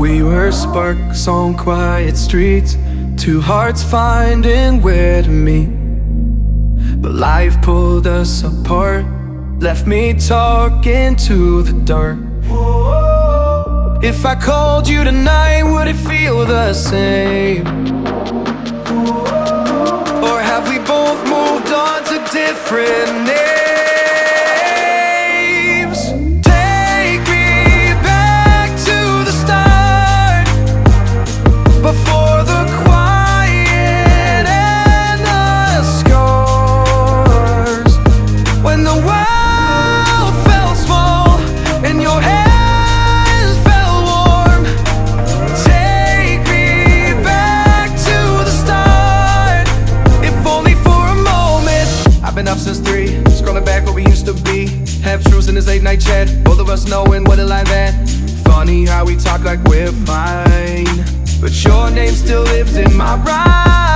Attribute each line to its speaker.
Speaker 1: We were sparks on quiet streets, two hearts finding where to meet. But life pulled us apart, left me talking to the dark. If I called you tonight, would it feel the same? Or have we both moved on to different names? Take me back to the start, before the quiet and the scars. When the world felt small and your hands felt warm. Take me back to the start, if only for a moment. I've been up since 3, scrolling back where we used to be. Half truths in this late night chat, both of us knowing what a lie that. Funny how we talk like we're fine, but your name still lives in my rhyme.